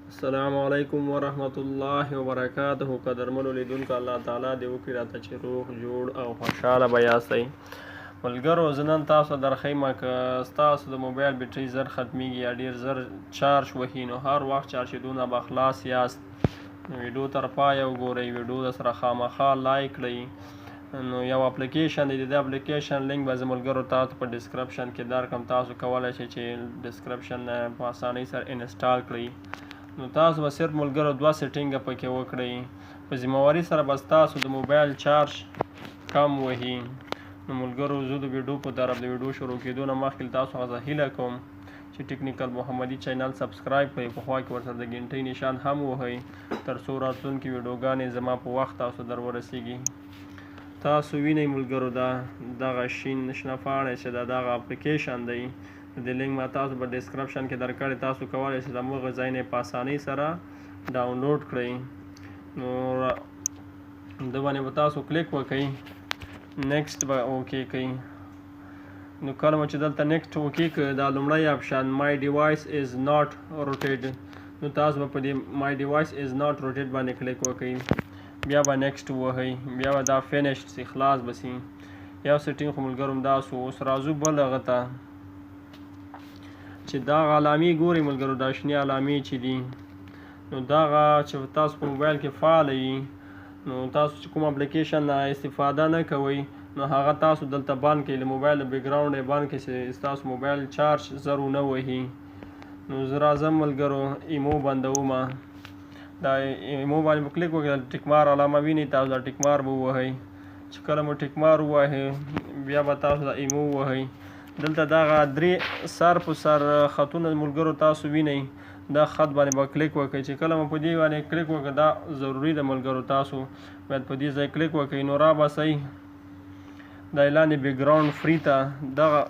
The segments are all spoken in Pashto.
السلام علیکم ورحمت الله وبرکاته. قدرمنو لیدونکو، الله تعالی دې وکړي راته چې روغ جوړ او خوشحاله به یاستئ. ملګرو، زه نن تاسو درښیمه که ستاسو د موبایل بیټرۍ زر ختمیږي یا ډېر زر چارج وهي، نو هر وخت چارجېدونه به خلاص یاست. نو ویډیو تر پایه وګورئ، ویډیو در سره خامخا لایک کړئ. نو یو اپلیکیشن دی، د دې اپلیکیشن لینک به زه ملګرو تاسو په ډسکرپشن کې درکړم. تاسو کولی شئ چې ډسکرپشن په اسانۍ سره انسټال کړئ. نو تاسو به صرف ملګرو 2 سیټینګه پکې وکړئ. په ذمهواري سره به ستاسو د موبایل چارج کم وهي. نو ملګرو، زه د ویډیو په طرف د ویډیو شروع کېدو نه مخکې تاسو څخه هیله کوم چې ټیکنیکل محمدي چینل سبسکرایب کړئ، په خوا کې ورسره د گهنټۍ نشان هم ووهئ، تر څو راتلونکي ویډیوګانې زما په وخت تاسو در ورسیږي. تاسو وینئ ملګرو، دغه شین شنه پاڼې چې دغه اپلیکیشن دی، د دې لینک ما تاسو په ډسکرپشن کې درکړی. تاسو کولی شئ د همغه ځای نه په اسانۍ سره ډاونلوډ کړئ. نو د باندې به تاسو کلیک وکړئ، نیکسټ به اوکې کړئ. نو کله چې دلته نیکسټ اوکې کړئ، دا لومړی اپشن مای ډیوایس از ناٹ روټیډ، نو تاسو به په دې مای ډیوایس از ناٹ روټیډ باندې کلیک وکړئ. بیا به نیکسټ ووهئ، بیا به دا فینیشډ سي، خلاص به سي. یو سیټینګ خو ملګرو همدا سو. اوس راځو بل هغه ته چې دغه علامې ګورئ ملګرو، دا شنې علامې چې دي، نو دغه چې تاسو په موبایل کې فعاله وي، نو تاسو چې کوم اپلیکیشن نه استفاده نه کوئ، نو هغه تاسو دلته بند کړئ. له موبایل د بیکګراونډ یې بند کړئ چې ستاسو موبایل چارج زر ونه وهي. نو زه راځم ملګرو، ایمو بندومه. دا ایمو باندې به کلیک وکړئ، ټیک مار علامه وینئ، تاسو دا ټیک مار به ووهئ. چې کله مو ټیک مار ووهئ، بیا به تاسو دا ایمو ووهئ. دلته دغه 3 سر په سر خطونه ملګرو تاسو وینئ، دا خط باندې به کلیک وکړئ. چې کله مو په دې باندې کلیک وکړئ، دا ضروري ده ملګرو، تاسو باید په دې ځای کلیک وکړئ. نو را باسئ دا لاندې بیکګراونډ فری ته، دغه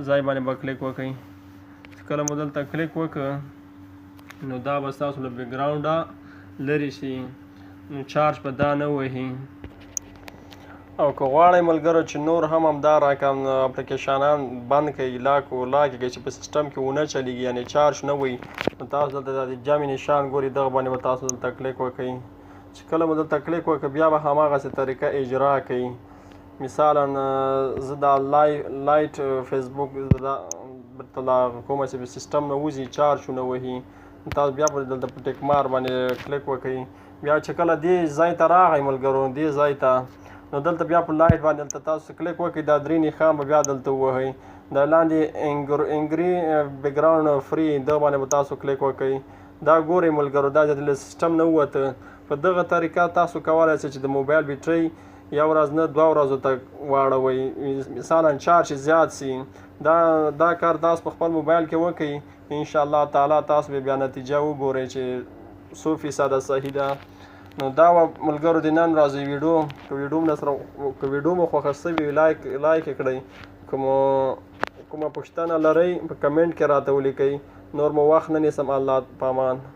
ځای باندې به کلیک وکړئ. چې کله مو دلته کلیک وکړ، نو دا به ستاسو له بیکګراونډه لرې شي، نو چارج به دا نه وهي. او که غواړئ ملګرو چې نور هم همدا رقم اپلیکیشنان بند کړئ، لاک کړئ چې په سیسټم کې ونه چلیږي، یعنې چارج نه وي، نو تاسو دلته د جمع نشان ګورئ، دغه باندې به تاسو دلته کلیک وکړئ. چې کله مو دلته کلیک وکړئ، بیا به هماغسې طریقه اجرا کړئ. مثالا زه دا لایټ فیسبوک دلته کومه چې په سیسټم نه وځي، چارج ونه وهي، تاسو بیا به دلته په ټیک مار باندې کلیک وکړئ. بیا چې کله دې ځای ته راغی ملګرو، دې ځای ته، نو دلته بیا په لایټ باندې دلته تاسو کلیک وکړئ، دا 3 نښان به بیا دلته ووهئ. دا لاندې انګري بیکګراونډ فری، دغه باندې به تاسو کلیک وکړئ. دا ګورئ ملګرو، دا له سیسټم نه ووته. په دغه طریقه تاسو کولی شئ چې د موبایل بیټرۍ یو ورځ نه 2 ورځو ته واړوئ. مثالا چارج زیات سي، دا کار تاسو په خپل موبایل کې وکړئ، انشاءالله تعالی تاسو به بیا نتیجه وګورئ چې 100% صحیح ده. نو دا ملګرو د نن ورځې ویډیو، که ویډیو مو خوښه شوې لایک یې کړئ. کومه پوښتنه لرئ په کمنټ کې راته ولیکئ. نور مو وخت نه نیسم. الله پامان.